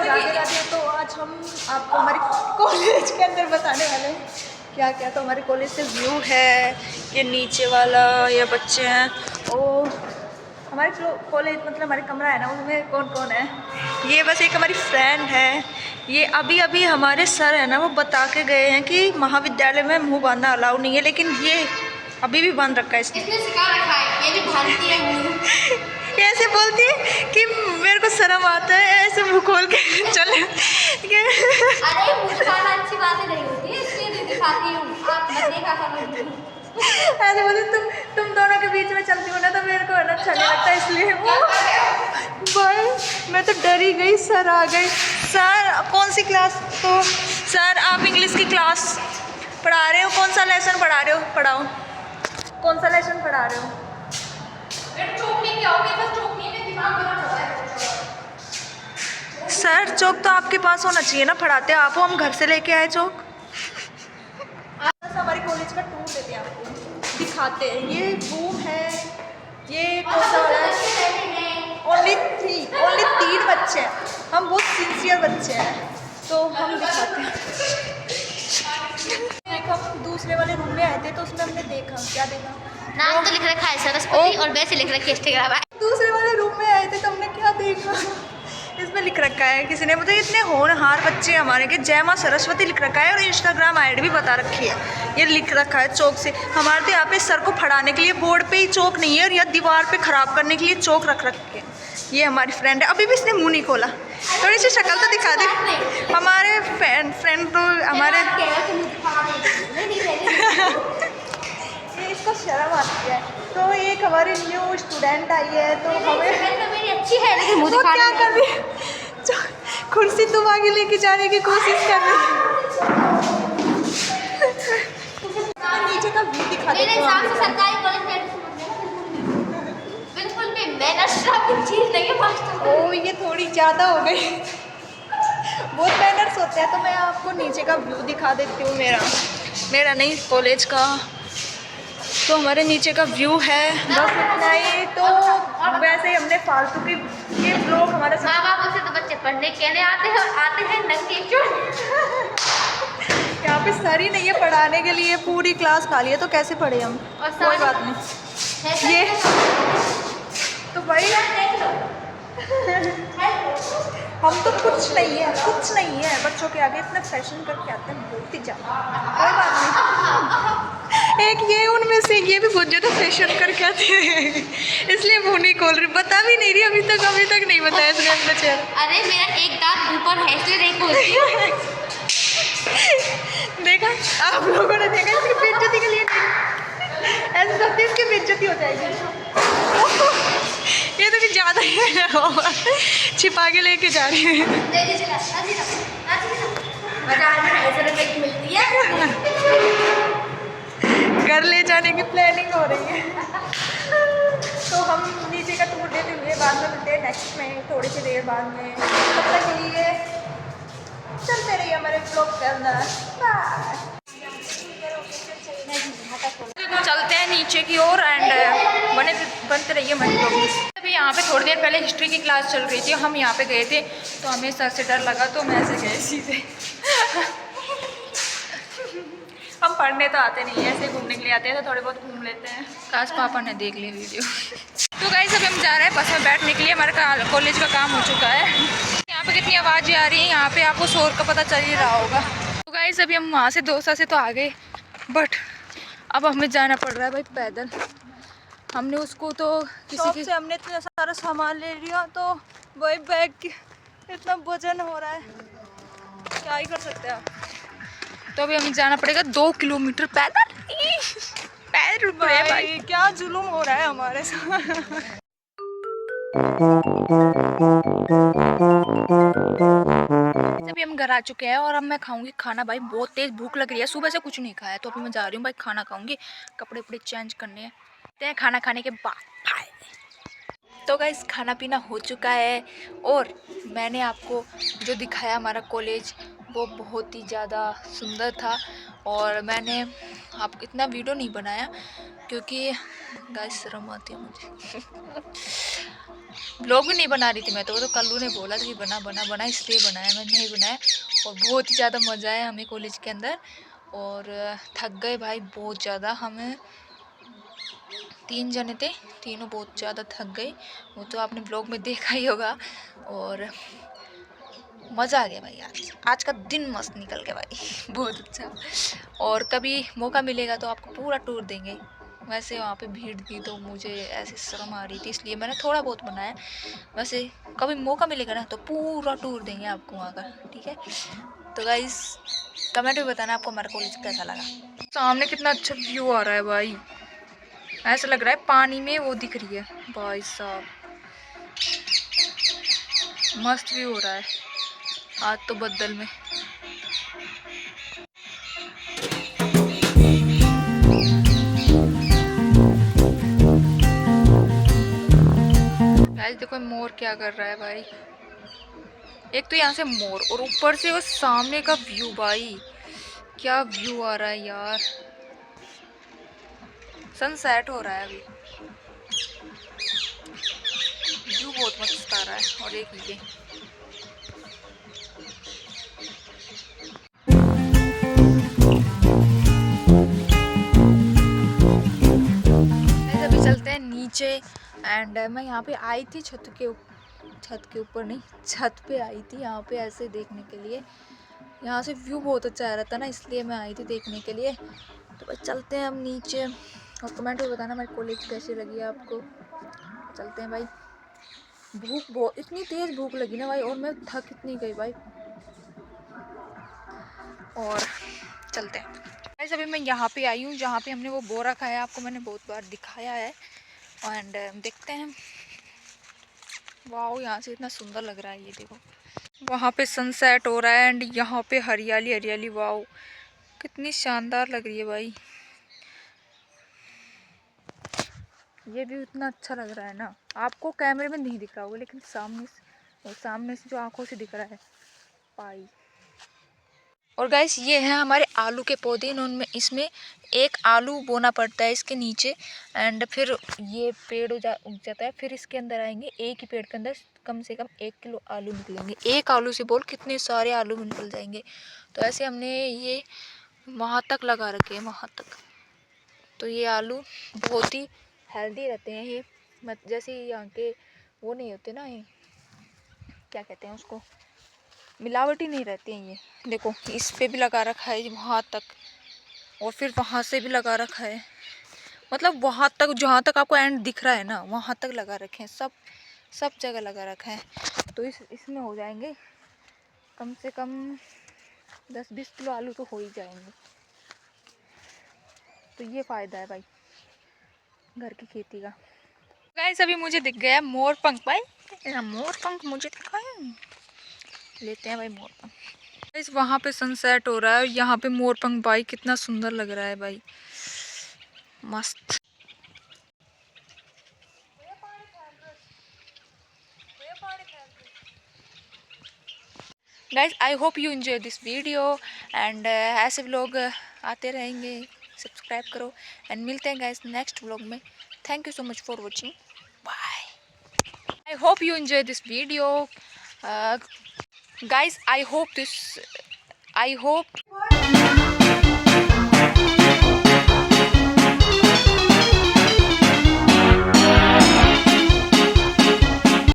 राधे राधे। तो आज हम आपको हमारे कॉलेज के अंदर बताने वाले हैं क्या क्या। तो हमारे कॉलेज से व्यू है, ये नीचे वाला, ये बच्चे हैं। और हमारे कॉलेज मतलब हमारे कमरा है ना, उसमें कौन कौन है। ये बस एक हमारी फ्रेंड है। ये अभी अभी हमारे सर है ना, वो बता के गए हैं कि महाविद्यालय में मुँह बांधना अलाउ नहीं है, लेकिन ये अभी भी बांध रखा है इसने सिखा रखा है, ये जो बांधती है मुँह ऐसे बोलती है कि मेरे को शर्म आता है ऐसे मुँह खोल के चल। अरे मुँह दिखाना अच्छी बात नहीं होती है, इसलिए नहीं दिखाती हूँ, आप मत देखा करो। ऐसे बोलती तुम दोनों के बीच में चलती हो ना, तो मेरे को अच्छा नहीं लगता, इसलिए भाई मैं तो डरी गई। सर आ गए। सर कौन सी क्लास। तो सर आप इंग्लिश की क्लास पढ़ा रहे हो, कौन सा लेसन पढ़ा रहे हो, पढ़ाओ कौन सा लेसन पढ़ा रहे हो। सर चौक तो आपके पास होना चाहिए ना, पढ़ाते आप हो, हम घर से लेके आए चौक। हमारे कॉलेज का टूर देते हैं, आपको दिखाते हैं। ये रूम है, ये कौन सा वाला है। ओनली 3 बच्चे हैं, हम बहुत सिंसियर बच्चे हैं, तो हम दिखाते हैं। देखो हम दूसरे वाले रूम में आए थे, तो उसमें हमने देखा, क्या देखा, नाम तो लिख रखा है सरस्वती और वैसे लिख रखी है इंस्टाग्राम है। दूसरे वाले रूम में आए थे तो हमने क्या देखा, इसमें लिख रखा है किसी ने, मतलब इतने होनहार बच्चे हमारे के, जय माँ सरस्वती लिख रखा है और इंस्टाग्राम आईडी भी बता रखी है। ये लिख रखा है चौक से। हमारे तो यहाँ पे सर को फड़ाने के लिए बोर्ड पे ही चौक नहीं है, और यहाँ दीवार पे खराब करने के लिए चौक रख रखे है। ये हमारी फ्रेंड है, अभी भी इसने मुँह नहीं खोला। थोड़ी सी शक्ल तो दिखा दे। हमारे फ्रेंड तो हमारे इसको शर्म आती है। तो एक हमारी न्यू स्टूडेंट आई है, तो हमें मेरी अच्छी है लेकिन मुँह वो दिखाने क्या कर रही है, कुर्सी तुम आगे लेके जाने की कोशिश कर रही है। नीचे का व्यू दिखा मेरे देती हूँ हिसाब से आपको। सरकारी कॉलेज में बिल्कुल भी मैनर्स की चीज नहीं है मास्टर। ओ ये थोड़ी ज़्यादा हो गई, बहुत मैनर्स होते हैं। तो मैं आपको नीचे का व्यू दिखा देती हूँ, मेरा नहीं कॉलेज का। तो हमारे नीचे का व्यू है, बस इतना ही। तो वैसे ही हमने फालतू की ये ब्लॉग हमारा माँ बाप से तो बच्चे पढ़ने कहने आते हैं और आते हैं नंगे चुन। यहाँ पे सर ही नहीं है पढ़ाने के लिए, पूरी क्लास खाली है, तो कैसे पढ़े हम। और कोई बात नहीं। ये तो भाई हम तो कुछ नहीं है बच्चों के आगे इतना फैशन करके आते हैं, बहुत ही ज़्यादा। कोई बात नहीं। एक ये उनमें से ये भी बहुत ज़्यादा फैशन करके आते हैं, इसलिए मुँह नहीं खोल रही, बता भी नहीं रही अभी तक नहीं बताया इसने अपना चेहरा। अरे मेरा एक दांत ऊपर है इसलिए नहीं खोलती। देखा आप लोगों ने देखा, इसकी बेइज्जती के लिए ऐसे सबसे इसकी बेइज्जती हो जाएगी। ये तो भी ज़्यादा ही छिपा के लेके जा रही है। बाजार में 250 रुपए की मिलती है। घर ले जाने की प्लानिंग हो रही है। तो हम नीचे का टूर देते हुए बाद में मिलते हैं नेक्स्ट में, थोड़ी सी देर बाद में। तब तक के लिए चलते रहिए हमारे ब्लॉग के अंदर। चलते हैं नीचे की ओर एंड बनते रहिए हमारे ब्लॉग में। अभी यहाँ पे थोड़ी देर पहले हिस्ट्री की क्लास चल रही थी, हम यहाँ पे गए थे, तो हमें सर से डर लगा, तो मैं ऐसे गए सीधे। हम पढ़ने तो आते नहीं है, ऐसे घूमने के लिए आते हैं, तो थोड़े बहुत घूम लेते हैं। काश पापा ने देख लिया वीडियो। तो गाइस अभी हम जा रहे हैं बस में बैठने के लिए, हमारे कॉलेज का काम हो चुका है। यहाँ पे कितनी आवाज़ें आ रही हैं, यहाँ पे आपको शोर का पता चल ही रहा होगा। तो गाइस अभी हम वहाँ से दोसा से तो आ गए, बट अब हमें जाना पड़ रहा है भाई पैदल। हमने उसको तो किसी से हमने इतना सारा सामान ले लिया, तो वही बैग इतना वजन हो रहा है, क्या ही कर सकते हैं आप। तो अभी हमें जाना पड़ेगा 2 किलोमीटर पैदल। पैर रुक रहे हैं भाई, क्या जुलूम हो रहा है हमारे साथ। अभी हम घर आ चुके हैं और अब मैं खाऊंगी खाना। भाई बहुत तेज भूख लग रही है, सुबह से कुछ नहीं खाया, तो अभी मैं जा रही हूँ भाई खाना खाऊंगी। कपड़े वपड़े चेंज करने हैं, खाना खाने के बाद। तो गाइस खाना पीना हो चुका है, और मैंने आपको जो दिखाया हमारा कॉलेज, वो बहुत ही ज़्यादा सुंदर था। और मैंने आप इतना वीडियो नहीं बनाया क्योंकि गाइस शर्म आती है मुझे। ब्लॉग भी नहीं बना रही थी मैं तो, वो तो कल्लू ने बोला था कि बना बना बना, इसलिए बनाया, मैं नहीं बनाया। और बहुत ही ज़्यादा मज़ा आया हमें कॉलेज के अंदर, और थक गए भाई बहुत ज़्यादा। हमें 3 जने थे, तीनों बहुत ज़्यादा थक गए, वो तो आपने ब्लॉग में देखा ही होगा। और मज़ा आ गया भाई, आज का दिन मस्त निकल गया भाई बहुत अच्छा। और कभी मौका मिलेगा तो आपको पूरा टूर देंगे। वैसे वहाँ पे भीड़ थी तो मुझे ऐसे शर्म आ रही थी, इसलिए मैंने थोड़ा बहुत बनाया। वैसे कभी मौका मिलेगा ना तो पूरा टूर देंगे आपको वहाँ का, ठीक है। तो गाइस कमेंट में बताना आपको हमारा कॉलेज कैसा लगा। सामने कितना अच्छा व्यू आ रहा है भाई, ऐसा लग रहा है पानी में वो दिख रही है भाई साहब, मस्त व्यू हो रहा है आज तो बदल में। गाइस देखो मोर क्या कर रहा है भाई, एक तो यहाँ से मोर और ऊपर से वो सामने का व्यू भाई, क्या व्यू आ रहा है यार। सनसेट हो रहा है अभी, व्यू बहुत मस्त आ रहा है। और एक ये अभी चलते हैं नीचे। एंड मैं यहाँ पे आई थी छत के ऊपर नहीं, छत पे आई थी यहाँ पे ऐसे देखने के लिए। यहाँ से व्यू बहुत अच्छा आ रहा था ना, इसलिए मैं आई थी देखने के लिए। तो बस चलते हैं हम नीचे, और कमेंट में बताना मेरी कॉलेज कैसी लगी आपको। चलते हैं भाई, भूख बहुत, इतनी तेज़ भूख लगी ना भाई, और मैं थक इतनी गई भाई। और चलते हैं गाइस, अभी मैं यहाँ पे आई हूँ जहाँ पे हमने वो बोरा खाया, आपको मैंने बहुत बार दिखाया है। एंड देखते हैं, वाह यहाँ से इतना सुंदर लग रहा है, ये देखो वहाँ पे सनसेट हो रहा है एंड यहाँ पे हरियाली हरियाली, वाह कितनी शानदार लग रही है भाई। ये भी इतना अच्छा लग रहा है ना, आपको कैमरे में नहीं दिख रहा होगा लेकिन सामने से जो आंखों से दिख रहा है भाई। और गाइस ये है हमारे आलू के पौधे, उनमें इसमें एक आलू बोना पड़ता है इसके नीचे, एंड फिर ये पेड़ उग जाता है। फिर इसके अंदर आएंगे, एक ही पेड़ के अंदर कम से कम 1 किलो आलू निकलेंगे। एक आलू से बोल कितने सारे आलू निकल जाएंगे। तो ऐसे हमने ये वहाँ तक लगा रखे हैं, वहाँ तक। तो ये आलू बहुत ही हेल्दी रहते हैं ये, मत जैसे यहाँ के वो नहीं होते ना, ये क्या कहते हैं उसको, मिलावटी नहीं रहती हैं ये। देखो इस पे भी लगा रखा है वहाँ तक, और फिर वहाँ से भी लगा रखा है, मतलब वहाँ तक जहाँ तक आपको एंड दिख रहा है ना वहाँ तक लगा रखे हैं, सब जगह लगा रखा है। तो इसमें हो जाएंगे कम से कम 10-20 किलो आलू तो हो ही जाएंगे। तो ये फ़ायदा है भाई घर की खेती का। गाइस अभी मुझे दिख गया मोर पंख भाई, मोर पंख मुझे दिखा है, लेते हैं भाई मोर पंख। गाइस वहाँ पे सनसेट हो रहा है और यहाँ पे मोर पंख भाई कितना सुंदर लग रहा है भाई, मस्त। Guys I hope you enjoy this video, and ऐसे व्लॉग आते रहेंगे, सब्सक्राइब करो एंड मिलते हैं गाइस नेक्स्ट व्लॉग में। Thank you so much for watching, bye. I hope you enjoy this video guys, I hope